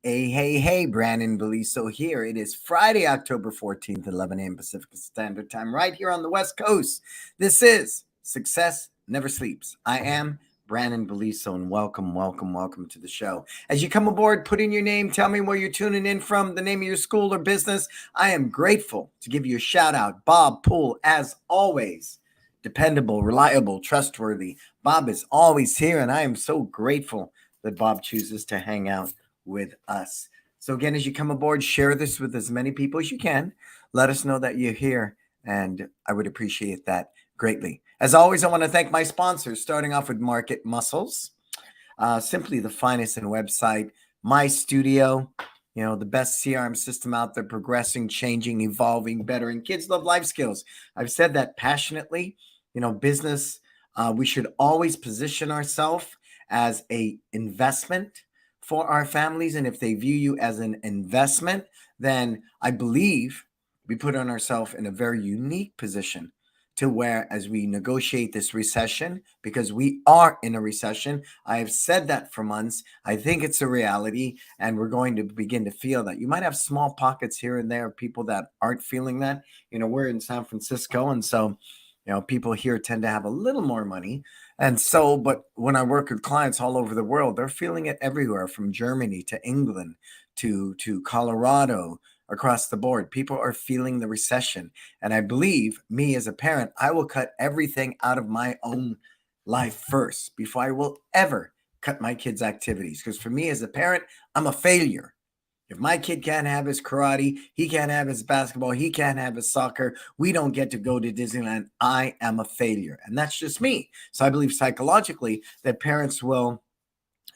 Hey, Brandon Beliso here. It is Friday, October 14th, 11 a.m. Pacific Standard Time, right here on the West Coast. This is Success Never Sleeps. I am Brandon Beliso, and welcome to the show. As you come aboard, put in your name, tell me where you're tuning in from, the name of your school or business. I am grateful to give you a shout out. Bob Poole, as always, dependable, reliable, trustworthy. Bob is always here, and I am so grateful that Bob chooses to hang out with us. So, again, as you come aboard, share this with as many people as you can. Let us know that you're here, and I would appreciate that greatly. As always, I want to thank my sponsors, starting off with Market Muscles, simply the finest in website, My Studio, the best CRM system out there, progressing, changing, evolving, bettering. Kids love life skills. I've said that passionately. Business, we should always position ourselves as a investment for our families. And if they view you as an investment, then I believe we put on ourselves in a very unique position to where, as we negotiate this recession, because we are in a recession, I have said that for months. I think it's a reality, and we're going to begin to feel that. You might have small pockets here and there of people that aren't feeling that. We're in San Francisco, and so people here tend to have a little more money. And so, but when I work with clients all over the world, they're feeling it everywhere, from Germany to England to Colorado, across the board. People are feeling the recession. And I believe, me as a parent, I will cut everything out of my own life first before I will ever cut my kids' activities. Because for me as a parent, I'm a failure. If my kid can't have his karate, he can't have his basketball, he can't have his soccer, we don't get to go to Disneyland, I am a failure. And that's just me. So I believe psychologically that parents will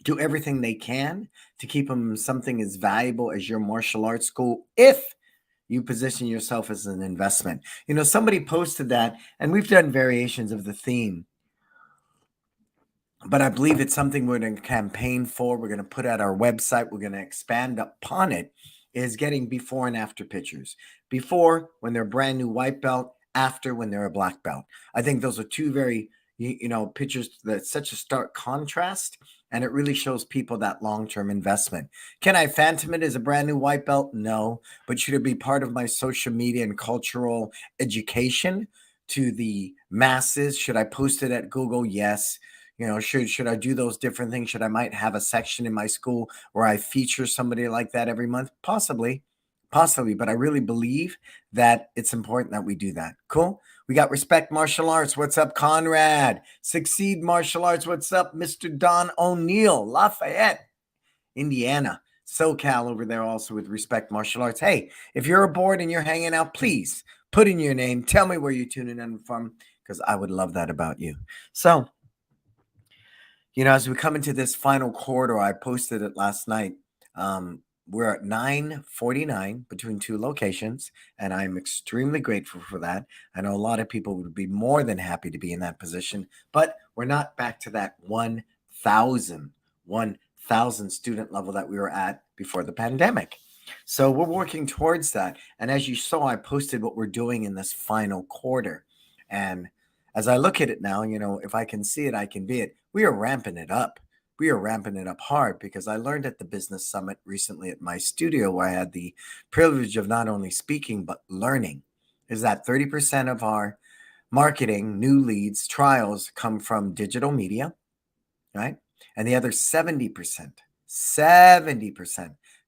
do everything they can to keep them something as valuable as your martial arts school if you position yourself as an investment. Somebody posted that, and we've done variations of the theme, but I believe it's something we're going to campaign for. We're going to put at our website. We're going to expand upon it, is getting before and after pictures. Before, when they're brand new white belt, after, when they're a black belt. I think those are two very, pictures that's such a stark contrast, and it really shows people that long-term investment. Can I phantom it as a brand new white belt? No. But should it be part of my social media and cultural education to the masses? Should I post it at Google? Yes. Should I do those different things? Should I might have a section in my school where I feature somebody like that every month? Possibly, but I really believe that it's important that we do that. Cool. We got Respect Martial Arts. What's up, Conrad? Succeed Martial Arts. What's up, Mr. Don O'Neill, Lafayette, Indiana. SoCal over there also with Respect Martial Arts. Hey, if you're aboard and you're hanging out, please put in your name. Tell me where you're tuning in from, because I would love that about you. So, as we come into this final quarter, I posted it last night. We're at 9:49 between two locations, and I'm extremely grateful for that. I know a lot of people would be more than happy to be in that position, but we're not back to that 1,000 student level that we were at before the pandemic. So we're working towards that. And as you saw, I posted what we're doing in this final quarter. And as I look at it now, if I can see it, I can be it. We are ramping it up. We are ramping it up hard, because I learned at the business summit recently at my studio, where I had the privilege of not only speaking, but learning, is that 30% of our marketing, new leads, trials come from digital media, right? And the other 70%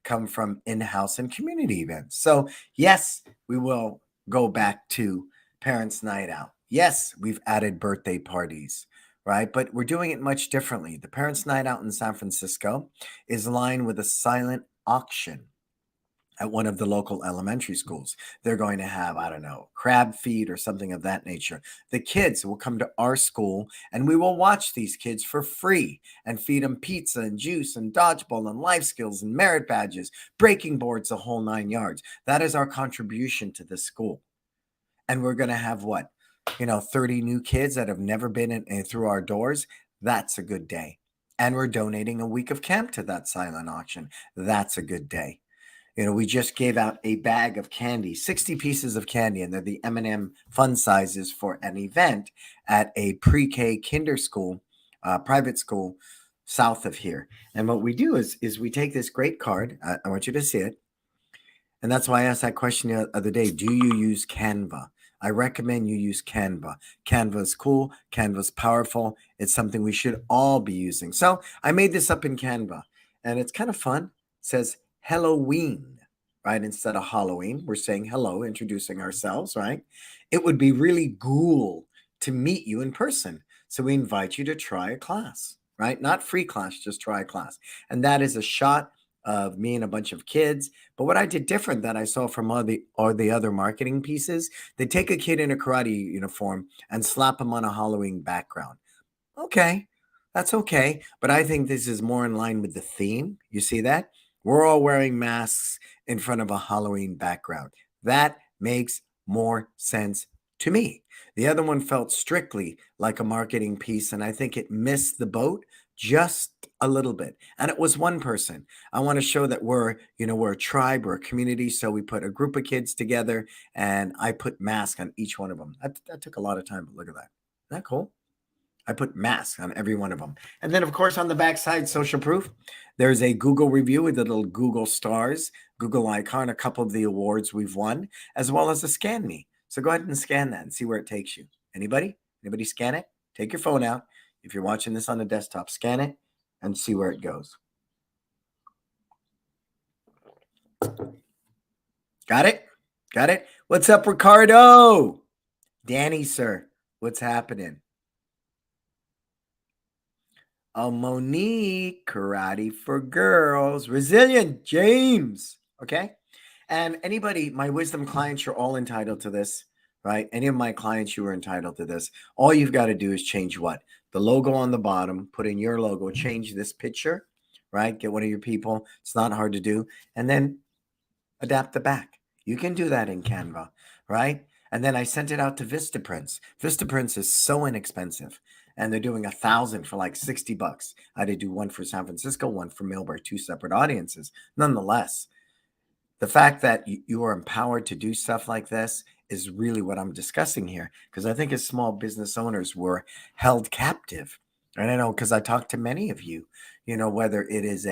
come from in-house and community events. So yes, we will go back to Parents' Night Out. Yes, we've added birthday parties, right? But we're doing it much differently. The Parents' Night Out in San Francisco is aligned with a silent auction at one of the local elementary schools. They're going to have, I don't know, crab feed or something of that nature. The kids will come to our school, and we will watch these kids for free and feed them pizza and juice and dodgeball and life skills and merit badges, breaking boards, the whole 9 yards. That is our contribution to the school. And we're going to have what? 30 new kids that have never been in through our doors. That's a good day. And we're donating a week of camp to that silent auction. That's a good day. We just gave out a bag of candy, 60 pieces of candy, and they're the M&M fun sizes for an event at a pre-K kinder school, private school, south of here. And what we do is we take this great card. I want you to see it. And that's why I asked that question the other day. Do you use Canva? I recommend you use Canva. Canva is cool. Canva is powerful. It's something we should all be using. So I made this up in Canva, and it's kind of fun. It says Halloween, right? Instead of Halloween, we're saying hello, introducing ourselves, right? It would be really cool to meet you in person. So we invite you to try a class, right? Not free class, just try a class. And that is a shot of me and a bunch of kids. But what I did different that I saw from all the other marketing pieces, they take a kid in a karate uniform and slap him on a Halloween background. Okay, that's okay. But I think this is more in line with the theme. You see that? We're all wearing masks in front of a Halloween background. That makes more sense to me. The other one felt strictly like a marketing piece, and I think it missed the boat just a little bit. And it was one person. I want to show that we're a tribe, we're a community. So we put a group of kids together, and I put masks on each one of them. That took a lot of time, but look at that. Isn't that cool? I put masks on every one of them. And then, of course, on the backside, social proof, there's a Google review with the little Google stars, Google icon, a couple of the awards we've won, as well as a scan me. So go ahead and scan that and see where it takes you. Anybody? Anybody scan it? Take your phone out. If you're watching this on the desktop, scan it and see where it goes. Got it? Got it? What's up, Ricardo? Danny, sir. What's happening? Oh, Monique, Karate for Girls, Resilient, James. Okay. And anybody, my wisdom clients, you're all entitled to this, right? Any of my clients, you are entitled to this. All you've got to do is change what? The logo on the bottom, put in your logo, change this picture, right? Get one of your people. It's not hard to do. And then adapt the back. You can do that in Canva, right? And then I sent it out to Vistaprint. Vistaprint is so inexpensive, and they're doing 1,000 for like $60. I had to do one for San Francisco, one for Millbury, two separate audiences. Nonetheless, the fact that you are empowered to do stuff like this is really what I'm discussing here, because I think as small business owners, we're held captive. And I know because I talk to many of you, whether it is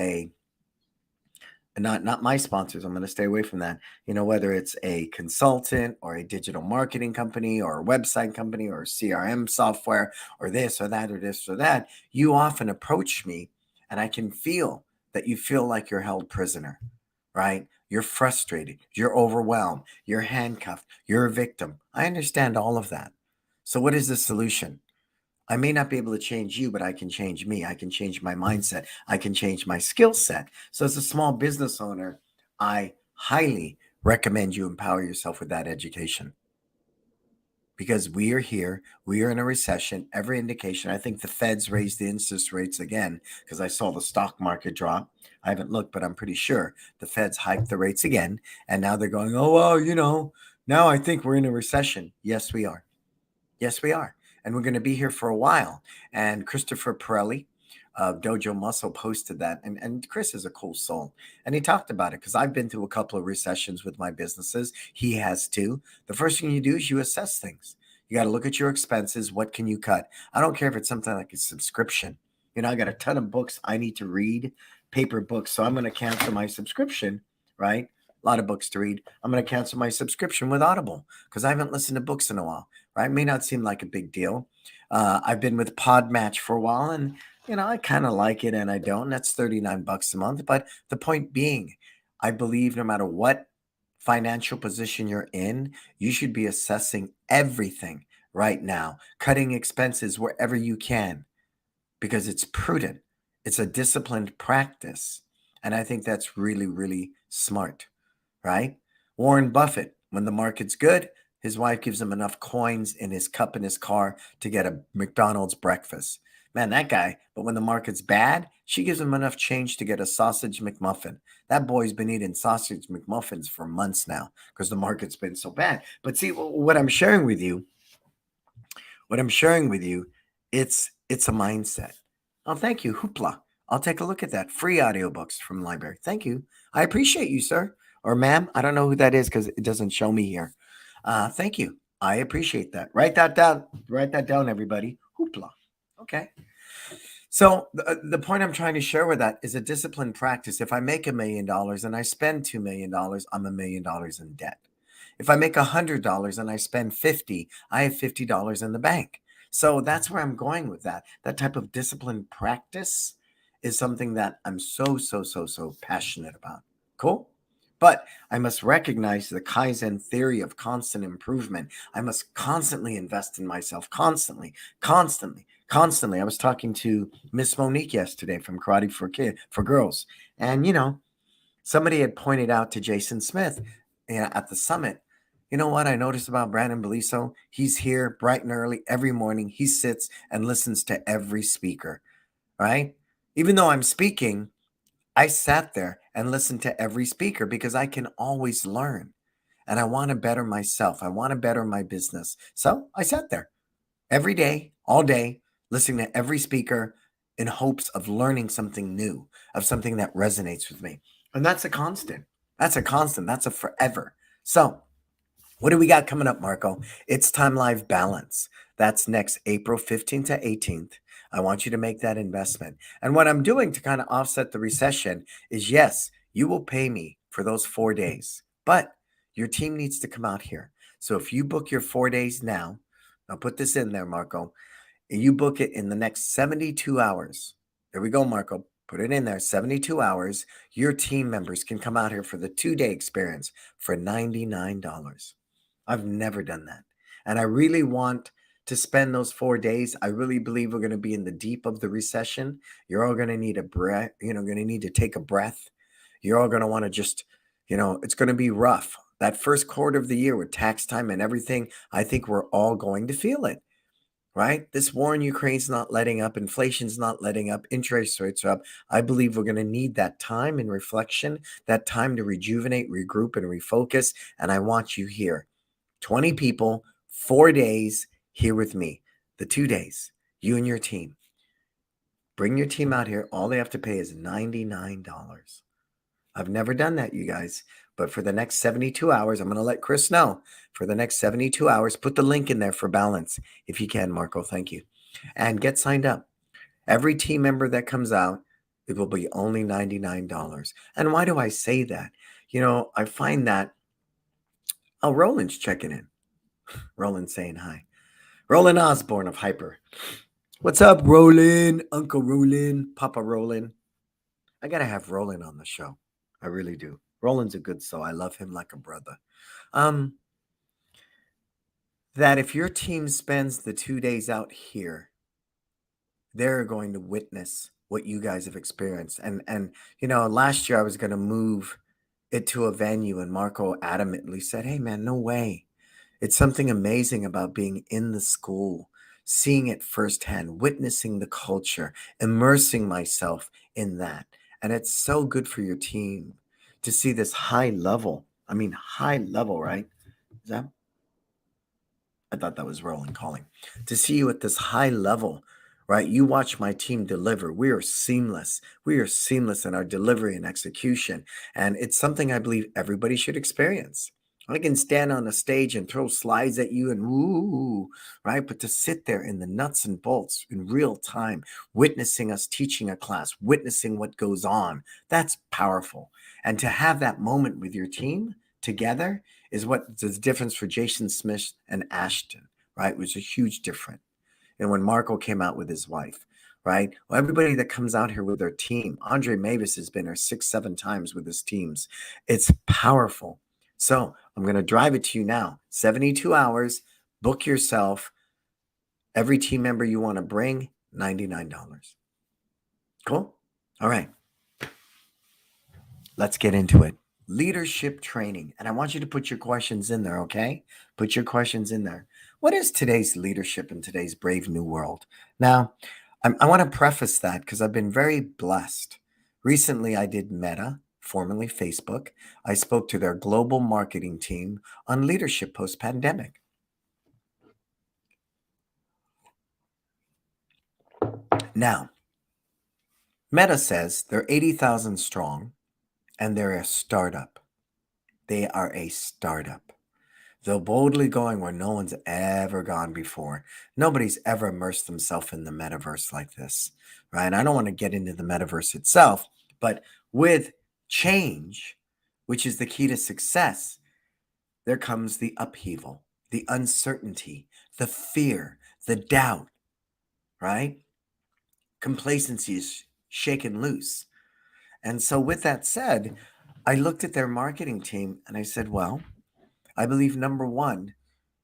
not my sponsors, I'm going to stay away from that, whether it's a consultant or a digital marketing company or a website company or CRM software or this or that or this or that, you often approach me and I can feel that you feel like you're held prisoner, right? You're frustrated, you're overwhelmed, you're handcuffed, you're a victim. I understand all of that. So what is the solution? I may not be able to change you, but I can change me. I can change my mindset. I can change my skill set. So, as a small business owner, I highly recommend you empower yourself with that education, because we are here. We are in a recession. Every indication, I think the Feds raised the interest rates again, because I saw the stock market drop. I haven't looked, but I'm pretty sure the Feds hiked the rates again. And now they're going, oh, well, now I think we're in a recession. Yes, we are. Yes, we are. And we're going to be here for a while. And Christopher Pirelli of Dojo Muscle posted that. And Chris is a cool soul. And he talked about it, because I've been through a couple of recessions with my businesses. He has too. The first thing you do is you assess things. You got to look at your expenses. What can you cut? I don't care if it's something like a subscription. I got a ton of books I need to read, paper books. So I'm going to cancel my subscription, right? A lot of books to read. I'm going to cancel my subscription with Audible because I haven't listened to books in a while, right? May not seem like a big deal. I've been with Podmatch for a while, and I kind of like it and I don't. That's $39 a month. But the point being, I believe no matter what financial position you're in, you should be assessing everything right now, cutting expenses wherever you can, because it's prudent. It's a disciplined practice. And I think that's really, really smart, right? Warren Buffett, when the market's good, his wife gives him enough coins in his cup in his car to get a McDonald's breakfast. Man, that guy, but when the market's bad, she gives him enough change to get a sausage McMuffin. That boy's been eating sausage McMuffins for months now because the market's been so bad. But see, what I'm sharing with you, it's a mindset. Oh, thank you, Hoopla. I'll take a look at that. Free audiobooks from the library. Thank you. I appreciate you, sir. Or ma'am. I don't know who that is because it doesn't show me here. Thank you. I appreciate that. Write that down. Write that down, everybody. Hoopla. Okay. So the point I'm trying to share with that is a disciplined practice. If I make $1 million and I spend $2 million, I'm $1 million in debt. If I make $100 and I spend 50, I have $50 in the bank. So that's where I'm going with that. That type of disciplined practice is something that I'm so passionate about. Cool. But I must recognize the Kaizen theory of constant improvement. I must constantly invest in myself, constantly. I was talking to Miss Monique yesterday from Karate for Girls, and somebody had pointed out to Jason Smith, at the summit. You know what I noticed about Brandon Beliso? He's here bright and early every morning. He sits and listens to every speaker, right? Even though I'm speaking, I sat there and listened to every speaker because I can always learn. And I want to better myself. I want to better my business. So I sat there every day, all day, listening to every speaker in hopes of learning something new, of something that resonates with me. And that's a constant. That's a constant. That's a forever. So, what do we got coming up, Marco? It's Time Live Balance. That's next April 15th to 18th. I want you to make that investment. And what I'm doing to kind of offset the recession is, yes, you will pay me for those 4 days, but your team needs to come out here. So if you book your 4 days now, I'll put this in there, Marco, and you book it in the next 72 hours. There we go, Marco. Put it in there, 72 hours. Your team members can come out here for the 2-day experience for $99. I've never done that. And I really want to spend those 4 days. I really believe we're going to be in the deep of the recession. You're all going to need a breath, going to need to take a breath. You're all going to want to just, it's going to be rough. That first quarter of the year with tax time and everything, I think we're all going to feel it, right? This war in Ukraine's not letting up. Inflation's not letting up. Interest rates are up. I believe we're going to need that time and reflection, that time to rejuvenate, regroup, and refocus. And I want you here. 20 people, 4 days here with me. The 2 days, you and your team. Bring your team out here. All they have to pay is $99. I've never done that, you guys. But for the next 72 hours, I'm going to let Chris know. For the next 72 hours, put the link in there for balance. If you can, Marco, thank you. And get signed up. Every team member that comes out, it will be only $99. And why do I say that? I find that, Roland's checking in. Roland's saying hi. Roland Osborne of Hyper. What's up, Roland? Uncle Roland, Papa Roland. I got to have Roland on the show. I really do. Roland's a good soul. I love him like a brother. That if your team spends the 2 days out here, they're going to witness what you guys have experienced. And last year I was going to move it to a venue, and Marco adamantly said, hey, man, no way. It's something amazing about being in the school, seeing it firsthand, witnessing the culture, immersing myself in that. And it's so good for your team to see this high level. I mean, high level, right? I thought that was Roland calling. To see you at this high level, right? You watch my team deliver. We are seamless. We are seamless in our delivery and execution. And it's something I believe everybody should experience. I can stand on a stage and throw slides at you and woo, right? But to sit there in the nuts and bolts in real time, witnessing us teaching a class, witnessing what goes on, that's powerful. And to have that moment with your team together is what the difference for Jason Smith and Ashton, right? Was a huge difference. And when Marco came out with his wife, right? Well, everybody that comes out here with their team, Andre Mavis has been here 6-7 times with his teams. It's powerful. So I'm going to drive it to you now. 72 hours, book yourself. Every team member you want to bring, $99. Cool? All right. Let's get into it. Leadership training. And I want you to put your questions in there, okay? Put your questions in there. What is today's leadership in today's brave new world? Now, I want to preface that because I've been very blessed. Recently, I did Meta, formerly Facebook. I spoke to their global marketing team on leadership post-pandemic. Now, Meta says they're 80,000 strong and they're a startup. They are a startup. They're boldly going where no one's ever gone before. Nobody's ever immersed themselves in the metaverse like this, right? I don't want to get into the metaverse itself, but with change, which is the key to success, there comes the upheaval, the uncertainty, the fear, the doubt, right? Complacency is shaken loose. And so, with that said, I looked at their marketing team and I said, well, I believe number one,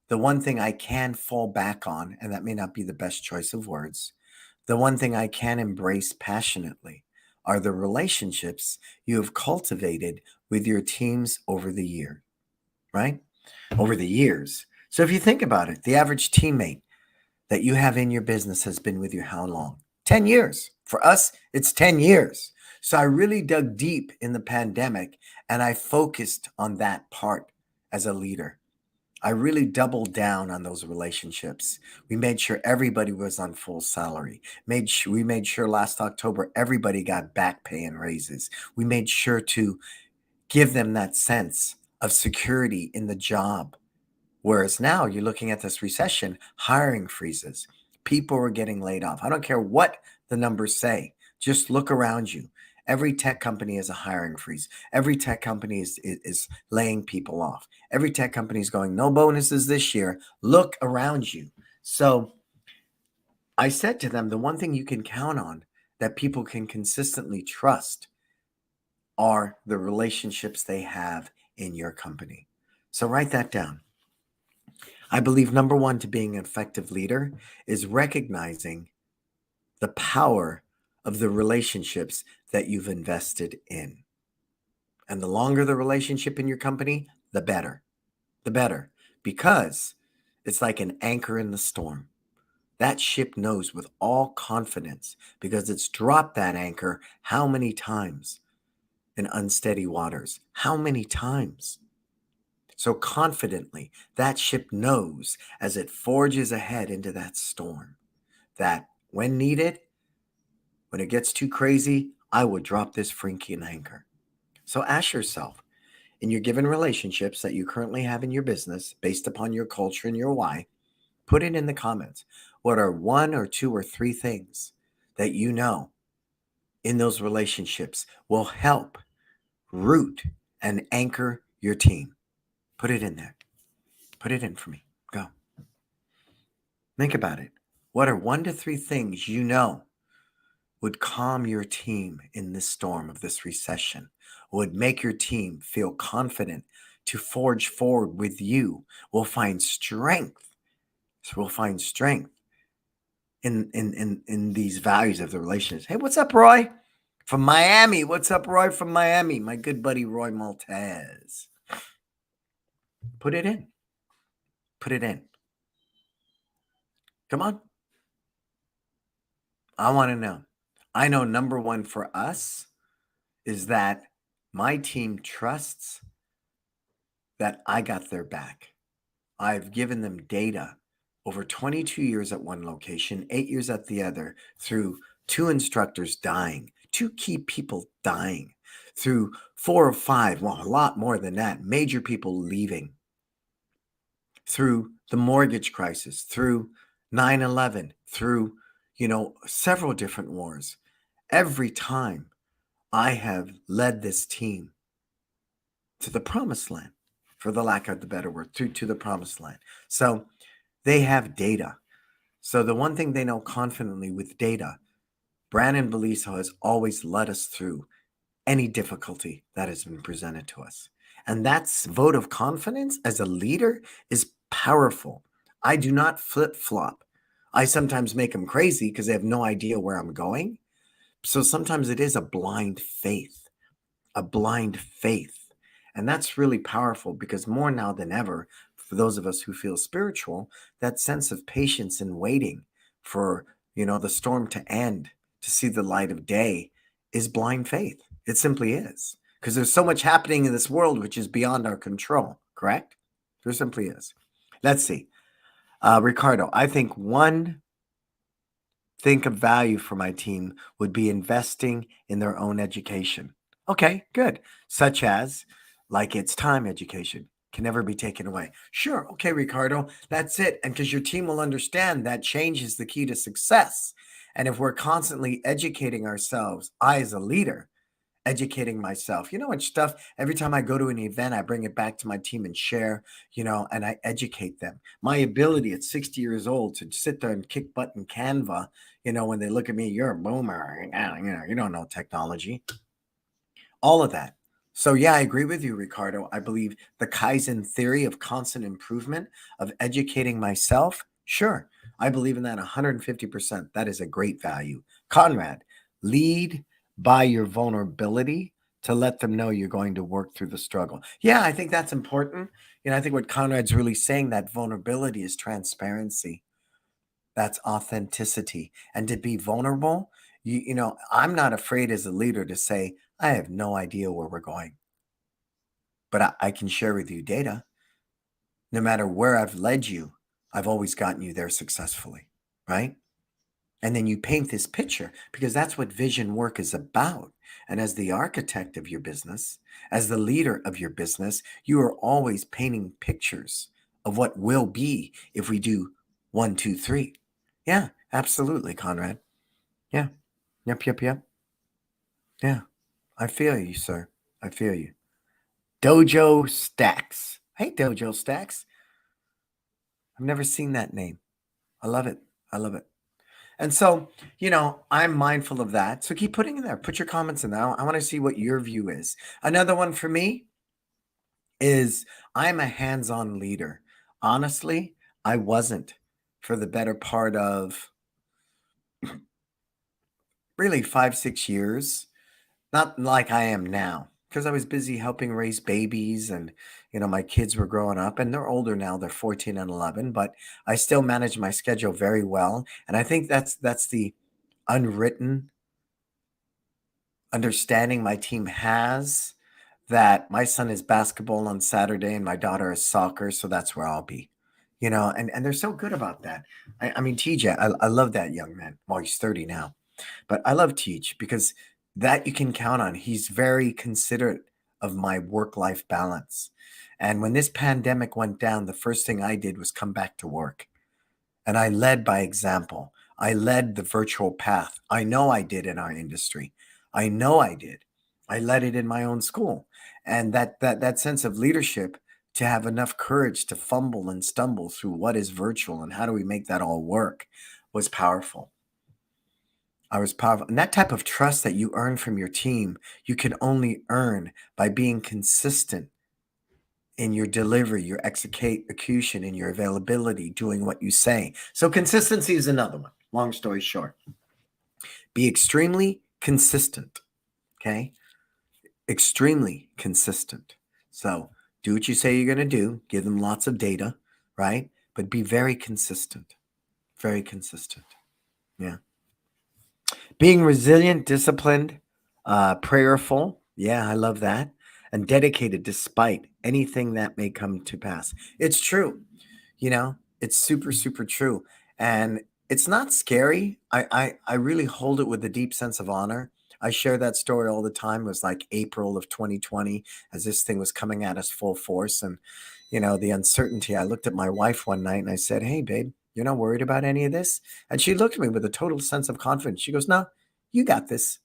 the one thing I can fall back on, and that may not be the best choice of words, the one thing I can embrace passionately are the relationships you have cultivated with your teams over the year, right? Over the years. So if you think about it, the average teammate that you have in your business has been with you how long? 10 years. For us, it's 10 years. So I really dug deep in the pandemic and I focused on that part as a leader. I really doubled down on those relationships. We made sure everybody was on full salary. We made sure last October everybody got back pay and raises. We made sure to give them that sense of security in the job. Whereas now you're looking at this recession, hiring freezes. People are getting laid off. I don't care what the numbers say. Just look around you. Every tech company has a hiring freeze. Every tech company is laying people off. Every tech company is going, no bonuses this year. Look around you. So I said to them, the one thing you can count on that people can consistently trust are the relationships they have in your company. So write that down. I believe number one to being an effective leader is recognizing the power of the relationships that you've invested in. And the longer the relationship in your company, the better. The better. Because it's like an anchor in the storm. That ship knows with all confidence because it's dropped that anchor how many times in unsteady waters? How many times? So confidently, that ship knows as it forges ahead into that storm that when needed, when it gets too crazy, I will drop this freaking anchor. So ask yourself, in your given relationships that you currently have in your business, based upon your culture and your why, put it in the comments. What are one or two or three things that you know in those relationships will help root and anchor your team? Put it in there. Put it in for me. Go. Think about it. What are one to three things you know would calm your team in this storm of this recession, would make your team feel confident to forge forward with you, will find strength. So we'll find strength in these values of the relationship. Hey, what's up, Roy? From Miami. What's up, Roy from Miami? My good buddy, Roy Maltese. Put it in. Put it in. Come on. I want to know. I know number one for us is that my team trusts that I got their back. I've given them data over 22 years at one location, 8 years at the other, through 2 instructors dying, 2 key people dying, through 4 or 5, well, a lot more than that, major people leaving, through the mortgage crisis, through 9/11, through, several different wars. Every time I have led this team to the promised land, for the lack of the better word, to the promised land. So they have data. So the one thing they know confidently with data, Brandon Beliso has always led us through any difficulty that has been presented to us. And that vote of confidence as a leader is powerful. I do not flip-flop. I sometimes make them crazy because they have no idea where I'm going. So sometimes it is a blind faith, And that's really powerful because more now than ever, for those of us who feel spiritual, that sense of patience and waiting for, the storm to end, to see the light of day is blind faith. It simply is. Because there's so much happening in this world which is beyond our control, correct? There simply is. Let's see. Ricardo, I think one thing of value for my team would be investing in their own education. Okay, good. Such as, like It's Time education, can never be taken away. Sure. Okay, Ricardo, that's it. And because your team will understand that change is the key to success. And if we're constantly educating ourselves, I as a leader, educating myself, what stuff, every time I go to an event, I bring it back to my team and share, and I educate them. My ability at 60 years old to sit there and kick butt in Canva, when they look at me, you're a boomer, you don't know technology, all of that. So yeah, I agree with you, Ricardo. I believe the Kaizen theory of constant improvement, of educating myself. Sure. I believe in that 150%. That is a great value. Conrad, lead by your vulnerability to let them know you're going to work through the struggle. Yeah, I think that's important. I think what Conrad's really saying, that vulnerability is transparency. That's authenticity. And to be vulnerable, I'm not afraid as a leader to say, I have no idea where we're going, but I can share with you data. No matter where I've led you, I've always gotten you there successfully, right? And then you paint this picture because that's what vision work is about. And as the architect of your business, as the leader of your business, you are always painting pictures of what will be if we do 1, 2, 3. Yeah, absolutely, Conrad. Yeah. Yep. Yeah. I feel you, sir. I feel you. Dojo Stacks. Hey, Dojo Stacks. I've never seen that name. I love it. And so, I'm mindful of that. So keep putting in there. Put your comments in there. I want to see what your view is. Another one for me is I'm a hands-on leader. Honestly, I wasn't for the better part of really 5, 6 years. Not like I am now, because I was busy helping raise babies and, my kids were growing up and they're older now. They're 14 and 11, but I still manage my schedule very well. And I think that's the unwritten understanding my team has, that my son is basketball on Saturday and my daughter is soccer. So that's where I'll be, and they're so good about that. I mean, TJ, I love that young man. Well, he's 30 now, but I love Teach because that you can count on. He's very considerate of my work-life balance. And when this pandemic went down, the first thing I did was come back to work. And I led by example. I led the virtual path. I know I did in our industry. I know I did. I led it in my own school. And that sense of leadership, to have enough courage to fumble and stumble through what is virtual and how do we make that all work, was powerful. I was powerful. And that type of trust that you earn from your team, you can only earn by being consistent in your delivery, your execution, and your availability, doing what you say. So consistency is another one. Long story short, be extremely consistent. Okay. Extremely consistent. So do what you say you're going to do. Give them lots of data, right? But be very consistent. Very consistent. Yeah. Being resilient, disciplined, prayerful. Yeah, I love that. And dedicated despite anything that may come to pass. It's true. It's super, super true. And it's not scary. I really hold it with a deep sense of honor. I share that story all the time. It was like April of 2020 as this thing was coming at us full force. And, the uncertainty. I looked at my wife one night and I said, hey, babe, you're not worried about any of this? And she looked at me with a total sense of confidence. She goes, no, you got this.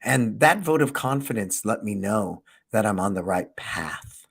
And that vote of confidence let me know that I'm on the right path.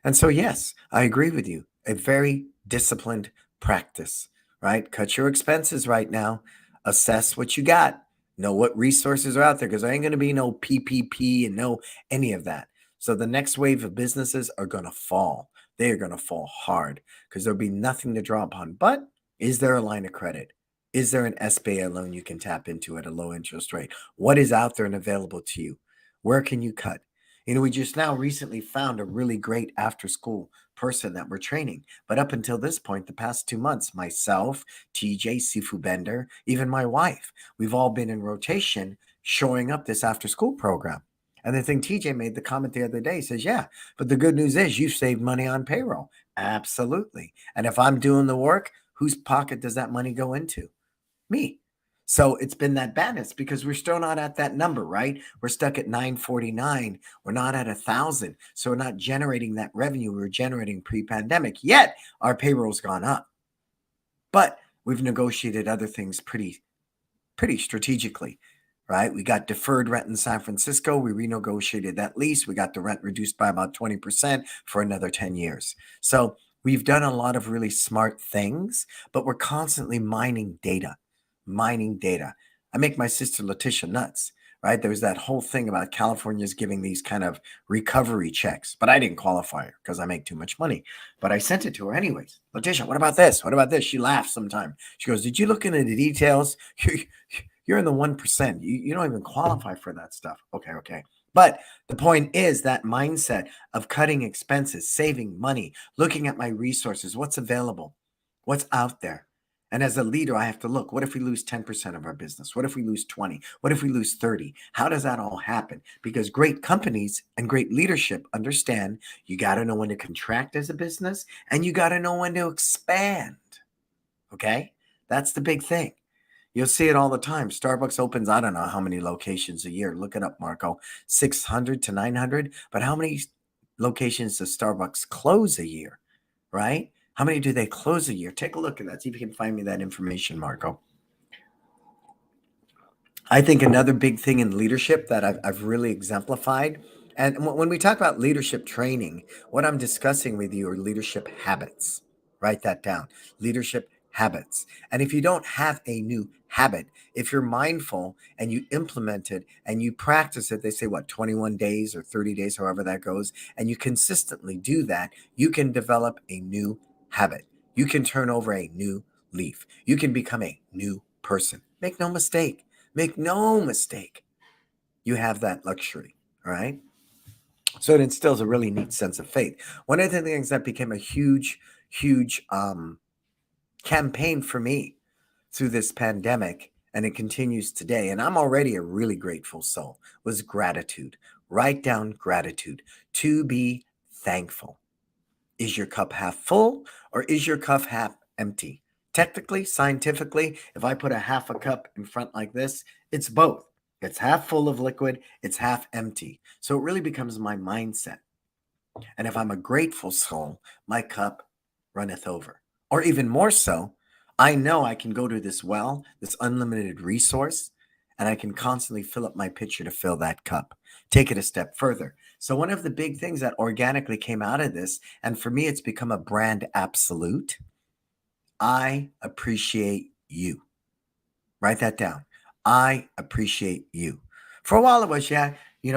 And so, yes, I agree with you. A very disciplined practice, right? Cut your expenses right now. Assess what you got. Know what resources are out there, because there ain't going to be no PPP and no any of that. So the next wave of businesses are going to fall. They are going to fall hard because there'll be nothing to draw upon. But is there a line of credit? Is there an SBA loan you can tap into at a low interest rate? What is out there and available to you? Where can you cut? We just now recently found a really great after school person that we're training. But up until this point, the past 2 months, myself, TJ, Sifu Bender, even my wife, we've all been in rotation showing up this after school program. And the thing TJ made the comment the other day, he says, yeah, but the good news is you've saved money on payroll. Absolutely. And if I'm doing the work, whose pocket does that money go into? Me. So it's been that bad. It's because we're still not at that number, right? We're stuck at 949. We're not at 1,000. So we're not generating that revenue we were generating pre-pandemic. Yet our payroll's gone up. But we've negotiated other things pretty strategically, right? We got deferred rent in San Francisco. We renegotiated that lease. We got the rent reduced by about 20% for another 10 years. So we've done a lot of really smart things, but we're constantly mining data. I make my sister Letitia nuts, right? There was that whole thing about California's giving these kind of recovery checks, but I didn't qualify her because I make too much money. But I sent it to her anyways. Letitia, what about this? What about this? She laughs sometime. She goes, did you look into the details? You're in the 1%. You don't even qualify for that stuff. Okay. But the point is that mindset of cutting expenses, saving money, looking at my resources, what's available, what's out there. And as a leader, I have to look, what if we lose 10% of our business? What if we lose 20? What if we lose 30? How does that all happen? Because great companies and great leadership understand you got to know when to contract as a business and you got to know when to expand. Okay? That's the big thing. You'll see it all the time. Starbucks opens, I don't know how many locations a year. Look it up, Marco. 600 to 900. But how many locations does Starbucks close a year, right? How many do they close a year? Take a look at that. See if you can find me that information, Marco. I think another big thing in leadership that I've really exemplified, and when we talk about leadership training, what I'm discussing with you are leadership habits. Write that down. Leadership habits. And if you don't have a new habit, if you're mindful and you implement it and you practice it, they say, 21 days or 30 days, however that goes, and you consistently do that, you can develop a new habit. You can turn over a new leaf. You can become a new person. Make no mistake. Make no mistake. You have that luxury. All right. So it instills a really neat sense of faith. One of the things that became a huge campaign for me through this pandemic, and it continues today, and I'm already a really grateful soul, was gratitude. Write down gratitude. To be thankful. Is your cup half full or is your cup half empty? Technically, scientifically, if I put a half a cup in front like this, it's both. It's half full of liquid, it's half empty. So it really becomes my mindset. And if I'm a grateful soul, my cup runneth over. Or even more so, I know I can go to this well, this unlimited resource, and I can constantly fill up my pitcher to fill that cup. Take it a step further. So one of the big things that organically came out of this, and for me, it's become a brand absolute. I appreciate you. Write that down. I appreciate you. For a while it was,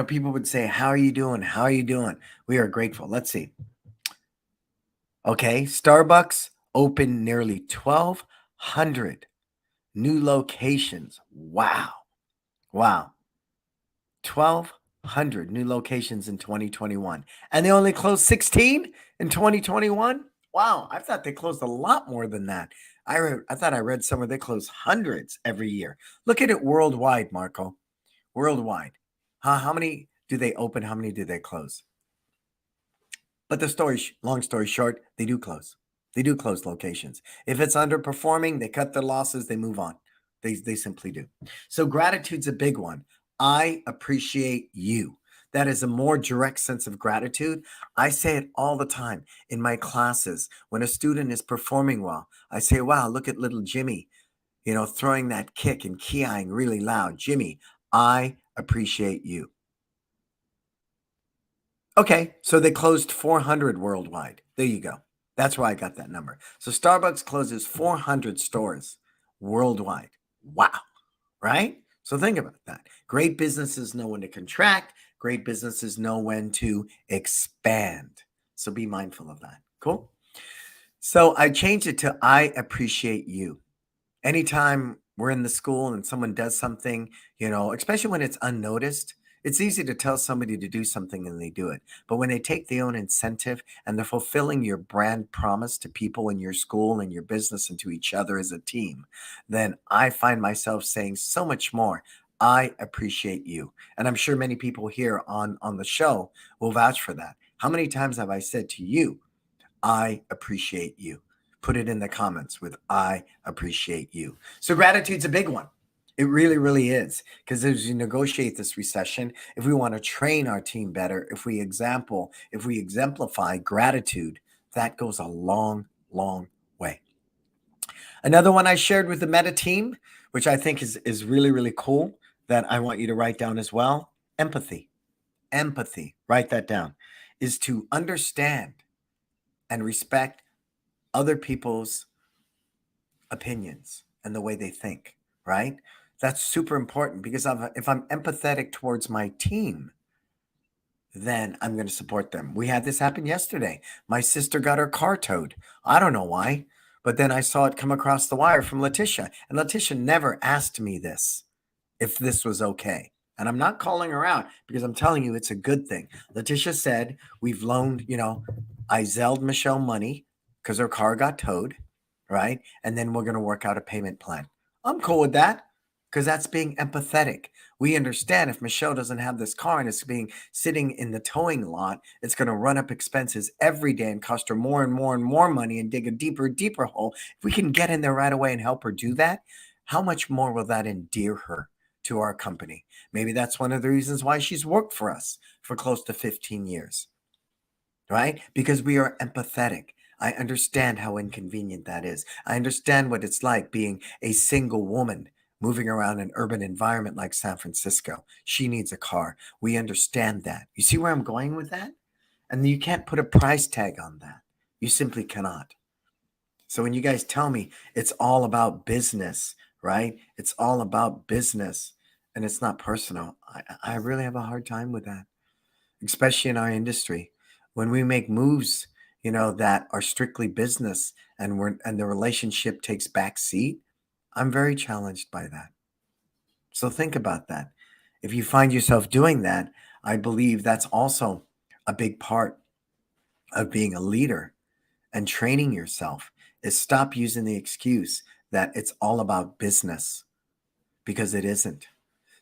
people would say, how are you doing? How are you doing? We are grateful. Let's see. Okay, Starbucks opened nearly 1,200 new locations. Wow. 1,200 new locations in 2021. And they only closed 16 in 2021? Wow, I thought they closed a lot more than that. I thought I read somewhere they close hundreds every year. Look at it worldwide, Marco. Worldwide. How many do they open? How many do they close? But long story short, they do close. They do close locations. If it's underperforming, they cut their losses, they move on. They simply do. So gratitude's a big one. I appreciate you. That is a more direct sense of gratitude. I say it all the time in my classes. When a student is performing well, I say, wow, look at little Jimmy, throwing that kick and ki-ing really loud. Jimmy, I appreciate you. Okay, so they closed 400 worldwide. There you go. That's why I got that number. So Starbucks closes 400 stores worldwide. Wow, right? So think about that. Great businesses know when to contract. Great businesses know when to expand. So be mindful of that. Cool? So I changed it to I appreciate you. Anytime we're in the school and someone does something, especially when it's unnoticed, it's easy to tell somebody to do something and they do it. But when they take their own incentive and they're fulfilling your brand promise to people in your school and your business and to each other as a team, then I find myself saying so much more. I appreciate you. And I'm sure many people here on the show will vouch for that. How many times have I said to you, I appreciate you? Put it in the comments with I appreciate you. So gratitude's a big one. It really, really is. Because as you negotiate this recession, if we want to train our team better, if we exemplify gratitude, that goes a long, long way. Another one I shared with the Meta team, which I think is really, really cool, that I want you to write down as well. Empathy. Empathy. Write that down. Is to understand and respect other people's opinions and the way they think, right? That's super important because if I'm empathetic towards my team, then I'm going to support them. We had this happen yesterday. My sister got her car towed. I don't know why, but then I saw it come across the wire from Letitia. And Letitia never asked me this, if this was okay. And I'm not calling her out because I'm telling you it's a good thing. Letitia said, we've loaned, I Zelled Michelle money because her car got towed, right? And then we're going to work out a payment plan. I'm cool with that because that's being empathetic. We understand if Michelle doesn't have this car and it's being sitting in the towing lot, it's going to run up expenses every day and cost her more and more and more money and dig a deeper, deeper hole. If we can get in there right away and help her do that, how much more will that endear her to our company? Maybe that's one of the reasons why she's worked for us for close to 15 years, right? Because we are empathetic. I understand how inconvenient that is. I understand what it's like being a single woman moving around an urban environment like San Francisco. She needs a car. We understand that. You see where I'm going with that? And you can't put a price tag on that. You simply cannot. So when you guys tell me it's all about business, right? It's all about business and it's not personal. I really have a hard time with that, especially in our industry. When we make moves, that are strictly business and the relationship takes back seat, I'm very challenged by that. So think about that. If you find yourself doing that, I believe that's also a big part of being a leader and training yourself is stop using the excuse that it's all about business because it isn't.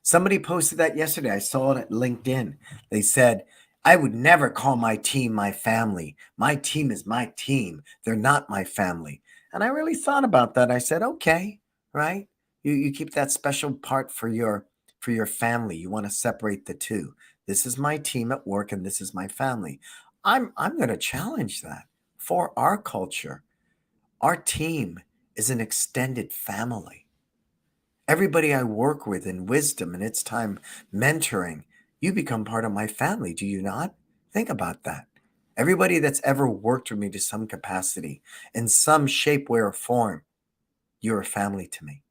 Somebody posted that yesterday. I saw it at LinkedIn. They said, I would never call my team my family. My team is my team. They're not my family. And I really thought about that. I said, okay, right? You keep that special part for your family. You want to separate the two. This is my team at work and this is my family. I'm going to challenge that for our culture. Our team is an extended family. Everybody I work with in wisdom and it's time mentoring, you become part of my family, do you not? Think about that. Everybody that's ever worked with me to some capacity, in some shape, way, or form, you're a family to me.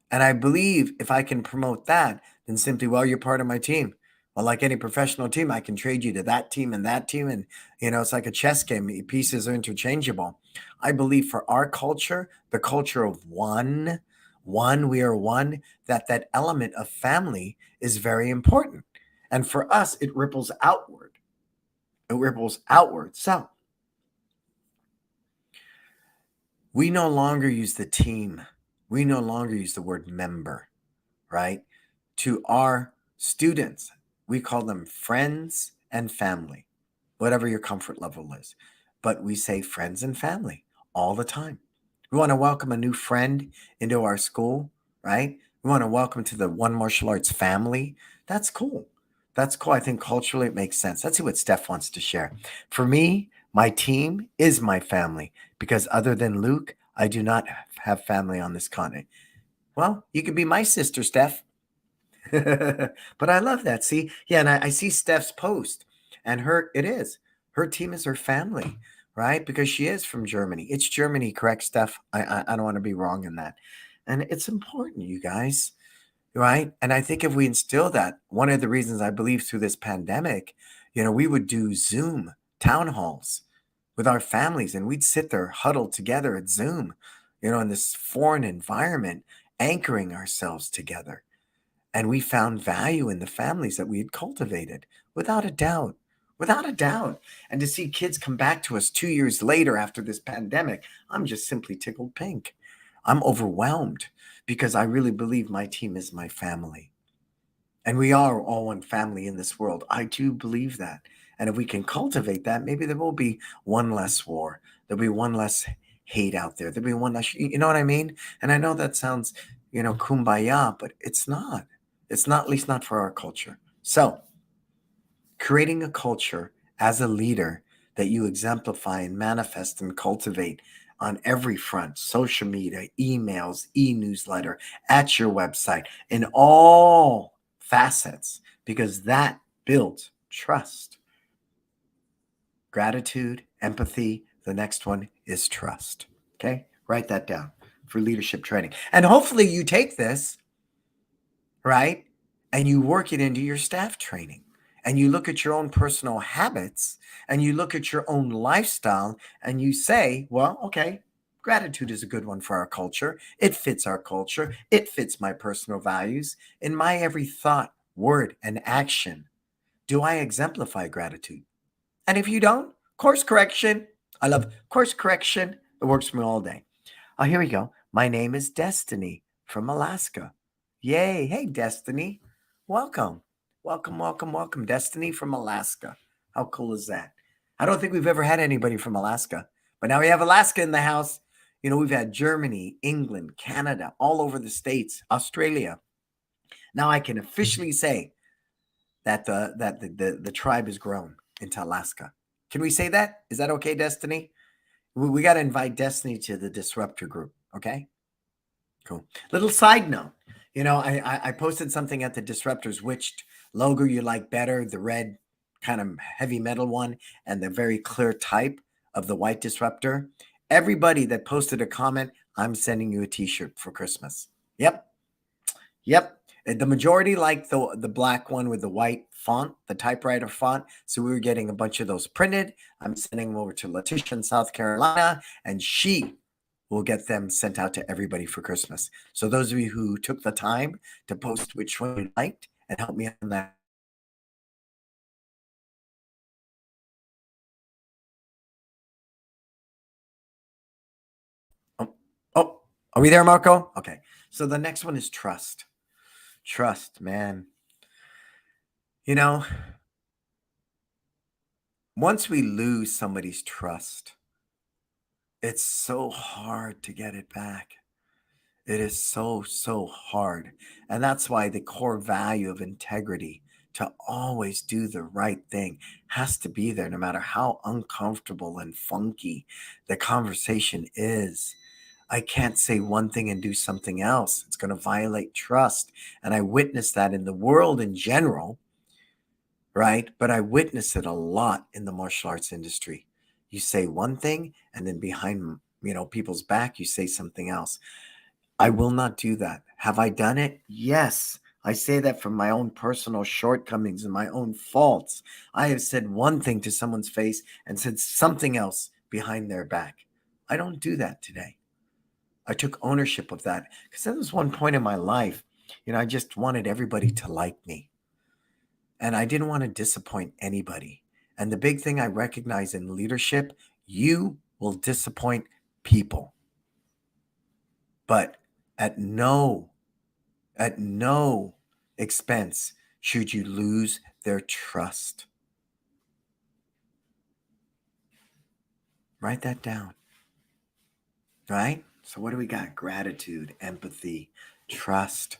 And I believe if I can promote that, then simply, well, you're part of my team. Well, like any professional team, I can trade you to that team and that team. And, it's like a chess game. Pieces are interchangeable. I believe for our culture, the culture of one, we are one, that element of family is very important. And for us, it ripples outward. It ripples outward. So we no longer use the team. We no longer use the word member, right? To our students, we call them friends and family, whatever your comfort level is. But we say friends and family all the time. We want to welcome a new friend into our school, right? We want to welcome to the One Martial Arts family. That's cool. That's cool. I think culturally it makes sense. Let's see what Steph wants to share. For me, my team is my family because other than Luke, I do not have family on this continent. Well, you could be my sister, Steph. But I love that. See? Yeah, and I see Steph's post and her team is her family, right? Because she is from Germany. It's Germany, correct, Steph? I don't want to be wrong in that. And it's important, you guys, right? And I think if we instill that, one of the reasons I believe through this pandemic, we would do Zoom town halls with our families and we'd sit there huddled together at Zoom, in this foreign environment, anchoring ourselves together. And we found value in the families that we had cultivated, without a doubt. Without a doubt. And to see kids come back to us 2 years later after this pandemic, I'm just simply tickled pink. I'm overwhelmed because I really believe my team is my family. And we are all one family in this world. I do believe that. And if we can cultivate that, maybe there will be one less war. There'll be one less hate out there. There'll be one less, you know what I mean? And I know that sounds kumbaya, but it's not. It's not, at least not for our culture. So, creating a culture as a leader that you exemplify and manifest and cultivate on every front: social media, emails, e-newsletter, at your website, in all facets, because that builds trust. Gratitude, empathy. The next one is trust. Okay? Write that down for leadership training. And hopefully you take this, right? And you work it into your staff training. And you look at your own personal habits and you look at your own lifestyle and you say, well, okay, gratitude is a good one for our culture. It fits our culture. It fits my personal values. In my every thought, word, and action, do I exemplify gratitude? And if you don't, course correction. I love course correction. It works for me all day. Oh, here we go. My name is Destiny from Alaska. Yay. Hey, Destiny. Welcome. Welcome, welcome, welcome. Destiny from Alaska. How cool is that? I don't think we've ever had anybody from Alaska, but now we have Alaska in the house. We've had Germany, England, Canada, all over the States, Australia. Now I can officially say that the tribe has grown into Alaska. Can we say that? Is that okay, Destiny? We got to invite Destiny to the Disruptor group. Okay. Cool. Little side note. I posted something at the Disruptors. Which logo you like better? The red kind of heavy metal one and the very clear type of the white Disruptor. Everybody that posted a comment, I'm sending you a t-shirt for Christmas. Yep. The majority like the black one with the white font, the typewriter font. So we were getting a bunch of those printed. I'm sending them over to Letitia in South Carolina, and she will get them sent out to everybody for Christmas. So those of you who took the time to post which one you liked and help me on that. Oh, are we there, Marco? Okay. So the next one is trust. Trust, man. Once we lose somebody's trust, it's so hard to get it back. It is so, so hard. And that's why the core value of integrity, to always do the right thing, has to be there no matter how uncomfortable and funky the conversation is. I can't say one thing and do something else. It's going to violate trust. And I witness that in the world in general, right? But I witness it a lot in the martial arts industry. You say one thing and then behind, people's back, you say something else. I will not do that. Have I done it? Yes. I say that from my own personal shortcomings and my own faults. I have said one thing to someone's face and said something else behind their back. I don't do that today. I took ownership of that because there was one point in my life, I just wanted everybody to like me. And I didn't want to disappoint anybody. And the big thing I recognize in leadership, you will disappoint people. But at no expense should you lose their trust. Write that down. Right? So what do we got? Gratitude, empathy, trust.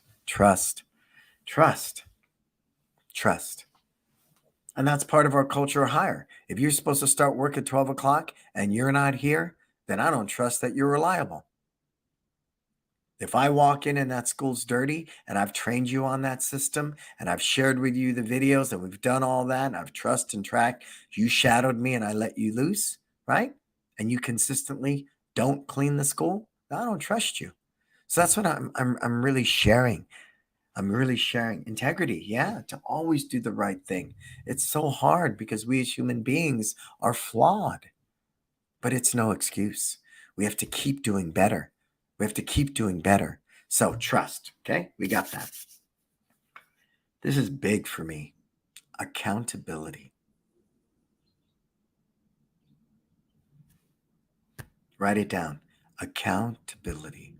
And that's part of our culture of hire. If you're supposed to start work at 12 o'clock and you're not here, then I don't trust that you're reliable. If I walk in and that school's dirty and I've trained you on that system and I've shared with you the videos and we've done all that and I've trust and tracked, you shadowed me and I let you loose, right? And you consistently don't clean the school, I don't trust you. So that's what I'm really sharing. I'm really sharing integrity. Yeah, to always do the right thing. It's so hard because we as human beings are flawed, but it's no excuse. We have to keep doing better. We have to keep doing better. So trust. Okay, we got that. This is big for me. Accountability. Write it down. Accountability.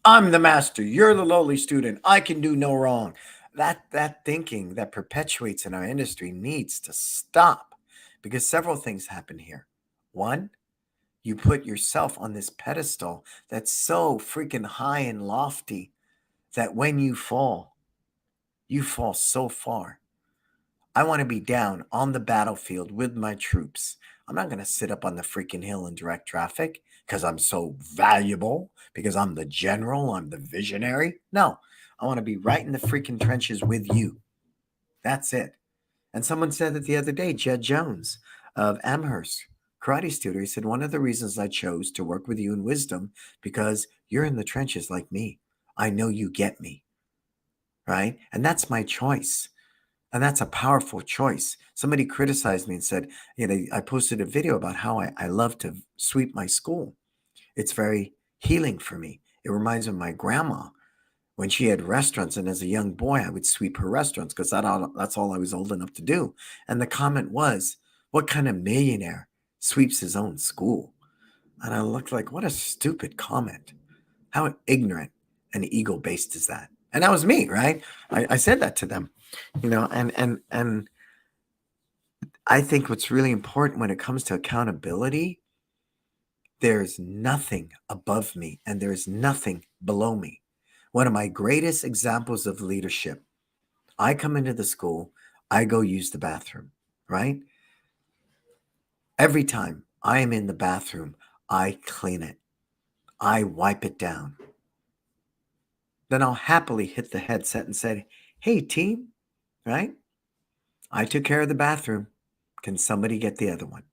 I'm the master. You're the lowly student. I can do no wrong. That thinking that perpetuates in our industry needs to stop because several things happen here. One, You put yourself on this pedestal that's so freaking high and lofty that when you fall so far. I want to be down on the battlefield with my troops. I'm not going to sit up on the freaking hill and direct traffic because I'm so valuable, because I'm the general, I'm the visionary. No, I want to be right in the freaking trenches with you. That's it. And someone said it the other day, Jed Jones of Amherst Karate Studio, he said, one of the reasons I chose to work with you in Wisdom, because you're in the trenches like me. I know you get me, right? And that's my choice. And that's a powerful choice. Somebody criticized me and said, I posted a video about how I love to sweep my school. It's very healing for me. It reminds me of my grandma when she had restaurants. And as a young boy, I would sweep her restaurants because that's all I was old enough to do. And the comment was, what kind of millionaire sweeps his own school? And I looked like, what a stupid comment. How ignorant and ego-based is that? And that was me, right? I said that to them. And I think what's really important when it comes to accountability, there's nothing above me and there's nothing below me. One of my greatest examples of leadership, I come into the school, I go use the bathroom, right? Every time I am in the bathroom, I clean it. I wipe it down. Then I'll happily hit the headset and say, hey, team, right? I took care of the bathroom. Can somebody get the other one?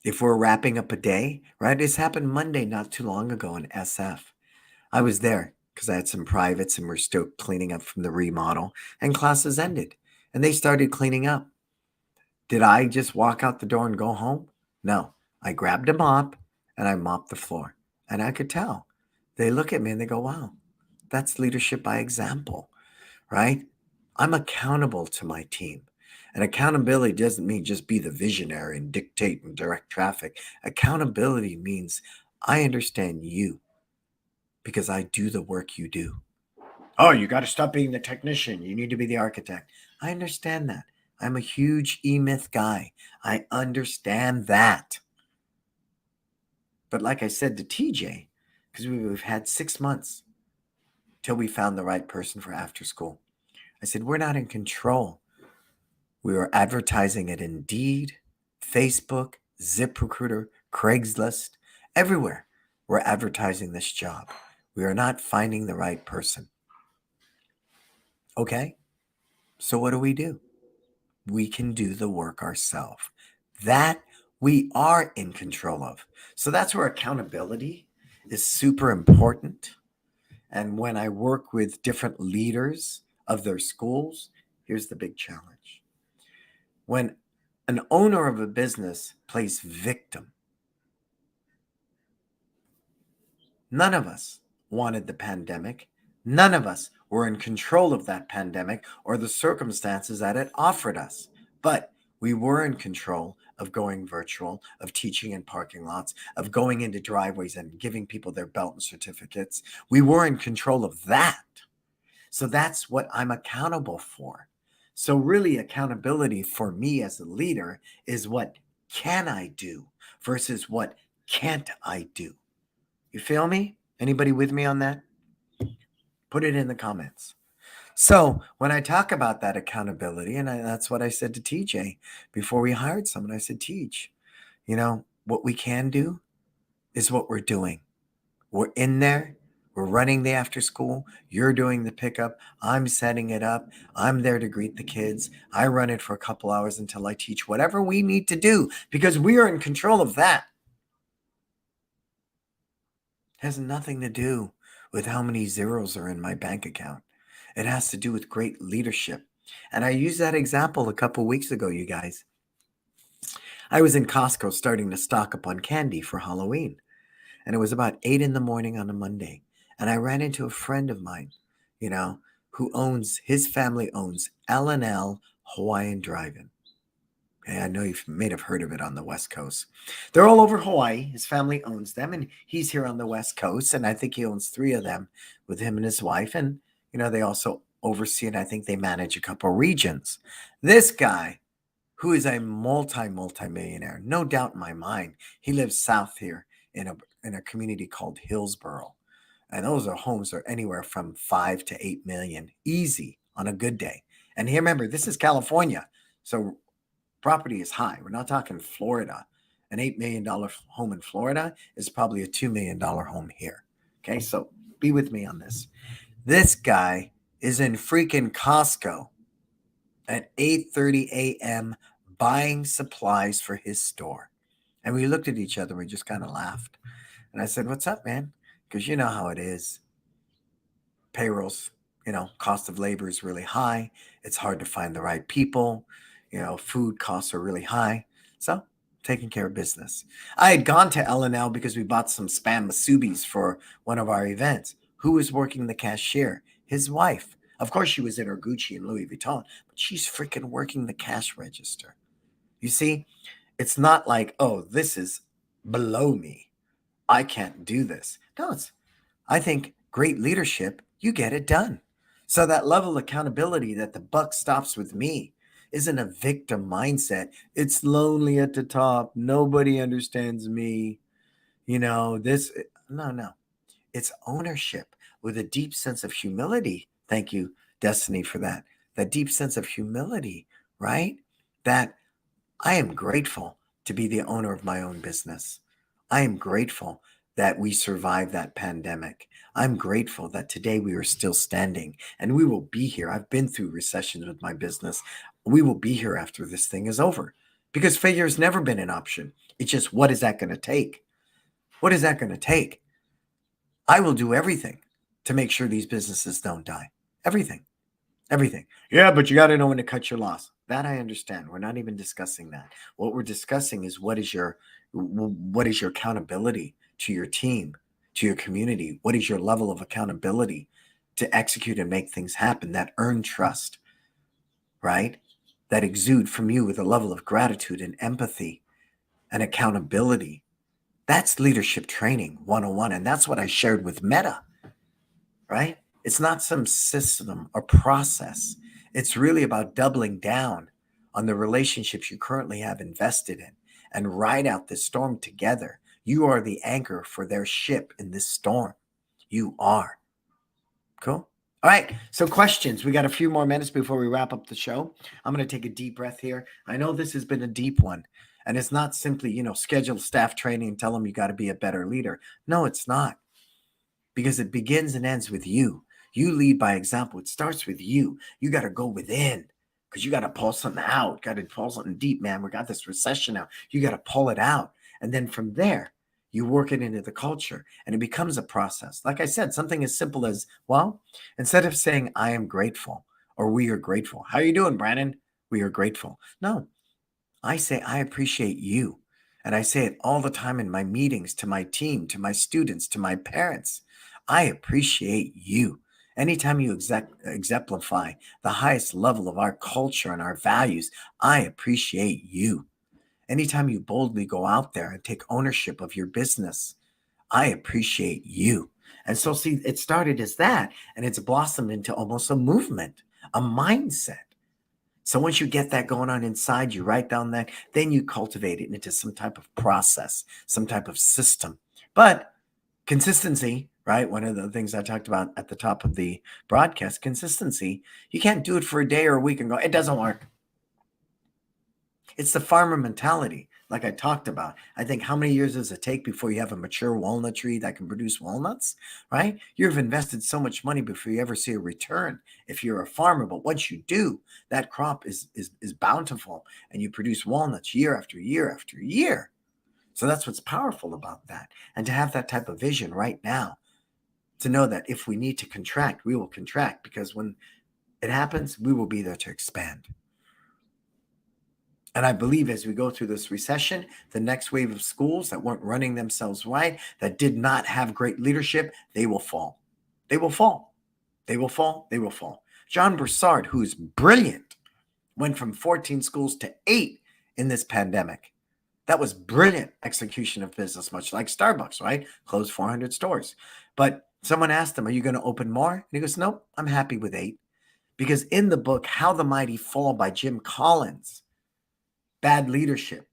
If we're wrapping up a day, right? This happened Monday, not too long ago in SF. I was there because I had some privates and we're still cleaning up from the remodel, and classes ended and they started cleaning up. Did I just walk out the door and go home? No, I grabbed a mop and I mopped the floor, and I could tell. They look at me and they go, wow, that's leadership by example, right? I'm accountable to my team. And accountability doesn't mean just be the visionary and dictate and direct traffic. Accountability means I understand you because I do the work you do. Oh, you got to stop being the technician. You need to be the architect. I understand that. I'm a huge E-Myth guy. I understand that. But like I said to TJ, because we've had 6 months till we found the right person for after school. I said, we're not in control. We were advertising at Indeed, Facebook, ZipRecruiter, Craigslist, everywhere. We're advertising this job. We are not finding the right person. Okay, so what do? We can do the work ourselves. That we are in control of. So that's where accountability is super important. And when I work with different leaders of their schools, here's the big challenge. When an owner of a business plays victim, none of us wanted the pandemic. None of us were in control of that pandemic or the circumstances that it offered us. But we were in control of going virtual, of teaching in parking lots, of going into driveways and giving people their belt and certificates. We were in control of that. So that's what I'm accountable for. So really, accountability for me as a leader is what can I do versus what can't I do. You feel me? Anybody with me on that? Put it in the comments. So when I talk about that accountability, and that's what I said to TJ before we hired someone, I said, Teach, what we can do is what we're doing. We're in there. We're running the after school. You're doing the pickup. I'm setting it up. I'm there to greet the kids. I run it for a couple hours until I teach whatever we need to do because we are in control of that. It has nothing to do with how many zeros are in my bank account. It has to do with great leadership. And I used that example a couple weeks ago, you guys. I was in Costco starting to stock up on candy for Halloween. And it was about 8 in the morning on a Monday. And I ran into a friend of mine, his family owns L&L Hawaiian Drive-In. Okay, I know you may have heard of it on the West Coast. They're all over Hawaii. His family owns them, and he's here on the West Coast. And I think he owns 3 of them with him and his wife. And, they also oversee it. I think they manage a couple regions. This guy, who is a multi-millionaire, no doubt in my mind. He lives south here in a community called Hillsboro. And those are homes are anywhere from 5 to 8 million, easy on a good day. And here, remember, this is California. So property is high. We're not talking Florida. An $8 million home in Florida is probably a $2 million home here. Okay, so be with me on this. This guy is in freaking Costco at 8:30 a.m. buying supplies for his store. And we looked at each other and we just kind of laughed. And I said, "What's up, man?" Because you know how it is. Payrolls, cost of labor is really high. It's hard to find the right people. Food costs are really high. So taking care of business. I had gone to L&L because we bought some Spam Masubis for one of our events. Who was working the cashier? His wife. Of course, she was in her Gucci and Louis Vuitton, but she's freaking working the cash register. You see, it's not like, oh, this is below me. I can't do this. No, I think great leadership, you get it done. So that level of accountability that the buck stops with me isn't a victim mindset. It's lonely at the top. Nobody understands me. No. It's ownership with a deep sense of humility. Thank you, Destiny, for that. That deep sense of humility, right? That I am grateful to be the owner of my own business. I am grateful that we survived that pandemic. I'm grateful that today we are still standing and we will be here. I've been through recessions with my business. We will be here after this thing is over because failure has never been an option. It's just, what is that going to take? What is that going to take? I will do everything to make sure these businesses don't die. Everything. Yeah, but you got to know when to cut your loss. That I understand. We're not even discussing that. What we're discussing is what is your accountability to your team, to your community? What is your level of accountability to execute and make things happen that earn trust, right? That exude from you with a level of gratitude and empathy and accountability. That's leadership training 101. And that's what I shared with Meta, right? It's not some system or process. It's really about doubling down on the relationships you currently have invested in and ride out this storm together. You are the anchor for their ship in this storm. You are. Cool. All right. So questions. We got a few more minutes before we wrap up the show. I'm going to take a deep breath here. I know this has been a deep one. And it's not simply, schedule staff training and tell them you got to be a better leader. No, it's not. Because it begins and ends with you. You lead by example. It starts with you. You got to go within because you got to pull something out. Got to pull something deep, man. We got this recession now. You got to pull it out. And then from there, you work it into the culture and it becomes a process. Like I said, something as simple as, well, instead of saying, I am grateful or we are grateful. How are you doing, Brandon? We are grateful. No, I say, I appreciate you. And I say it all the time in my meetings to my team, to my students, to my parents. I appreciate you. Anytime you exemplify the highest level of our culture and our values, I appreciate you. Anytime you boldly go out there and take ownership of your business, I appreciate you. And so, see, it started as that, and it's blossomed into almost a movement, a mindset. So once you get that going on inside, you write down that, then you cultivate it into some type of process, some type of system. But consistency, right? One of the things I talked about at the top of the broadcast, consistency. You can't do it for a day or a week and go, it doesn't work. It's the farmer mentality, like I talked about. I think how many years does it take before you have a mature walnut tree that can produce walnuts, right? You've invested so much money before you ever see a return if you're a farmer. But once you do, that crop is bountiful and you produce walnuts year after year after year. So that's what's powerful about that. And to have that type of vision right now, to know that if we need to contract, we will contract because when it happens, we will be there to expand. And I believe as we go through this recession, the next wave of schools that weren't running themselves right, that did not have great leadership, they will fall. They will fall. They will fall. They will fall. John Broussard, who is brilliant, went from 14 schools to 8 in this pandemic. That was brilliant execution of business, much like Starbucks, right? Closed 400 stores. But someone asked him, are you going to open more? And he goes, nope, I'm happy with 8. Because in the book, How the Mighty Fall by Jim Collins, Bad leadership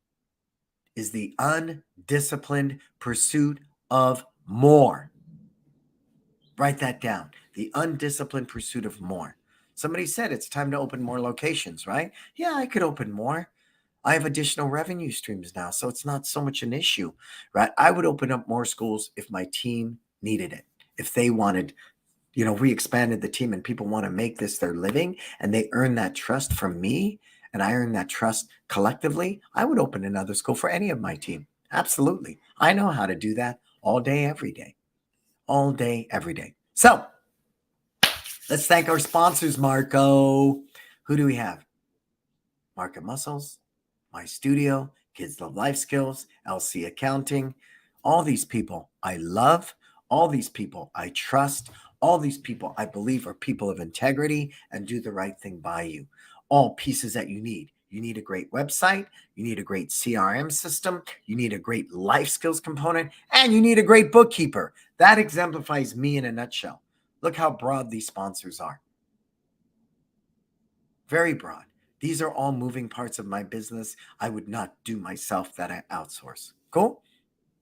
is the undisciplined pursuit of more. Write that down. The undisciplined pursuit of more. Somebody said it's time to open more locations, right? Yeah, I could open more. I have additional revenue streams now, so it's not so much an issue, right? I would open up more schools if my team needed it. If they wanted, we expanded the team and people want to make this their living and they earn that trust from me and I earn that trust collectively, I would open another school for any of my team. Absolutely. I know how to do that all day, every day. All day, every day. So let's thank our sponsors, Marco. Who do we have? Market Muscles, My Studio, Kids Love Life Skills, LC Accounting. All these people I love. All these people I trust. All these people I believe are people of integrity and do the right thing by you. All pieces that you need. You need a great website. You need a great CRM system. You need a great life skills component. And you need a great bookkeeper. That exemplifies me in a nutshell. Look how broad these sponsors are. Very broad. These are all moving parts of my business I would not do myself that I outsource. Cool?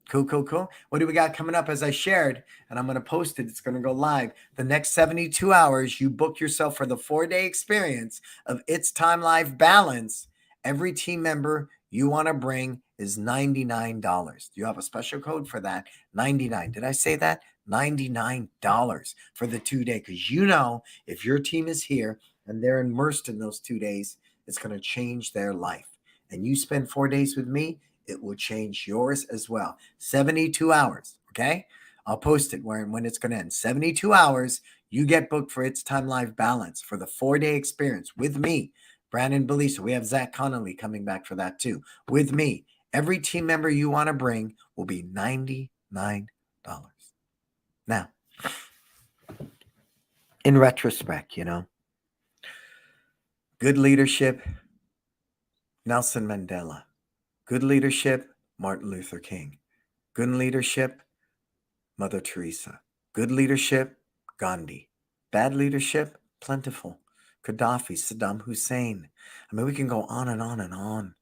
Cool. What do we got coming up? As I shared, and I'm going to post it, it's going to go live. The next 72 hours, you book yourself for the 4-day experience of It's Time Life Balance. Every team member you want to bring is $99. Do you have a special code for that? 99. Did I say that? $99 for the 2-day. Because if your team is here and they're immersed in those 2 days, it's going to change their life. And you spend 4 days with me, it will change yours as well. 72 hours, okay? I'll post it when it's going to end. 72 hours, you get booked for It's Time Life Balance for the 4-day experience with me, Brandon Belisa. We have Zach Connolly coming back for that too. With me, every team member you want to bring will be $99. Now, in retrospect, good leadership, Nelson Mandela. Good leadership, Martin Luther King. Good leadership, Mother Teresa. Good leadership, Gandhi. Bad leadership, plentiful. Gaddafi, Saddam Hussein. I mean, we can go on and on and on.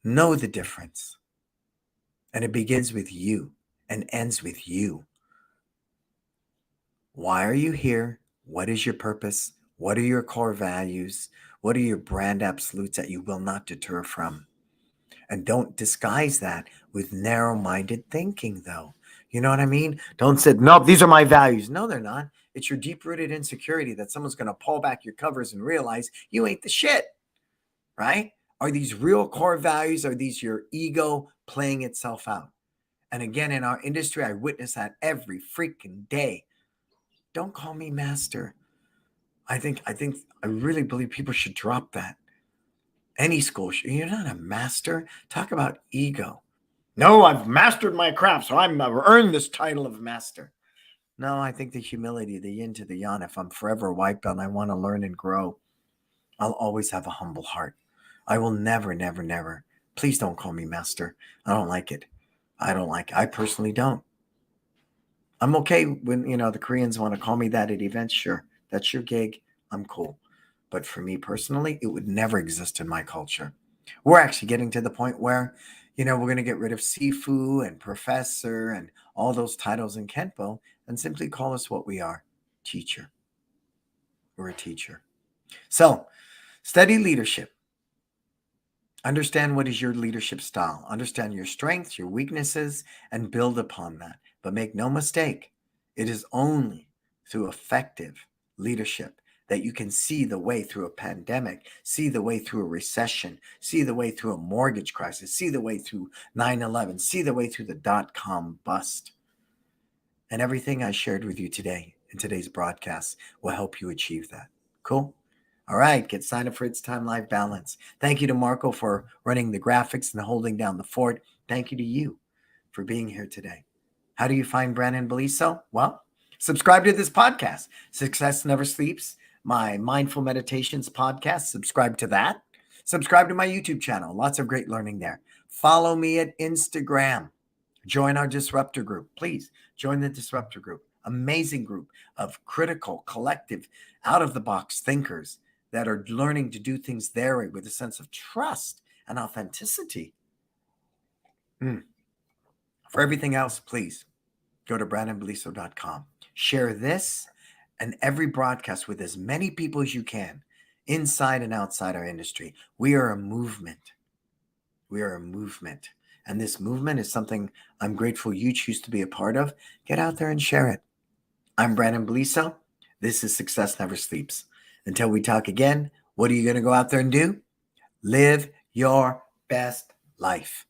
Know the difference. And it begins with you and ends with you. Why are you here? What is your purpose? What are your core values? What are your brand absolutes that you will not deter from? And don't disguise that with narrow-minded thinking, though. You know what I mean? Don't say, no, these are my values. No, they're not. It's your deep-rooted insecurity that someone's going to pull back your covers and realize you ain't the shit, right? Are these real core values? Are these your ego playing itself out? And again, in our industry, I witness that every freaking day. Don't call me master. I really believe people should drop that. Any school, you're not a master. Talk about ego. No, I've mastered my craft, so I've earned this title of master. No, I think the humility, the yin to the yang, if I'm forever white belt and I want to learn and grow, I'll always have a humble heart. I will never, never, never. Please don't call me master. I don't like it. I personally don't. I'm okay when, the Koreans want to call me that at events. Sure, that's your gig. I'm cool. But for me personally, it would never exist in my culture. We're actually getting to the point where, we're going to get rid of Sifu and Professor and all those titles in Kenpo and simply call us what we are, teacher. We're a teacher. So, study leadership. Understand what is your leadership style. Understand your strengths, your weaknesses, and build upon that. But make no mistake, it is only through effective leadership that you can see the way through a pandemic, see the way through a recession, see the way through a mortgage crisis, see the way through 9/11, see the way through the dot-com bust. And everything I shared with you today in today's broadcast will help you achieve that. Cool? All right, get signed up for It's Time Life Balance. Thank you to Marco for running the graphics and holding down the fort. Thank you to you for being here today. How do you find Brandon Beliso? Well, subscribe to this podcast, Success Never Sleeps, my Mindful Meditations podcast. Subscribe to that. Subscribe to my YouTube channel. Lots of great learning there. Follow me at Instagram. Join our Disruptor group. Please join the Disruptor group. Amazing group of critical, collective, out-of-the-box thinkers that are learning to do things their way with a sense of trust and authenticity. For everything else, please go to brandonbeliso.com. Share this and every broadcast with as many people as you can, inside and outside our industry. We are a movement. We are a movement. And this movement is something I'm grateful you choose to be a part of. Get out there and share it. I'm Brandon Beliso. This is Success Never Sleeps. Until we talk again, what are you going to go out there and do? Live your best life.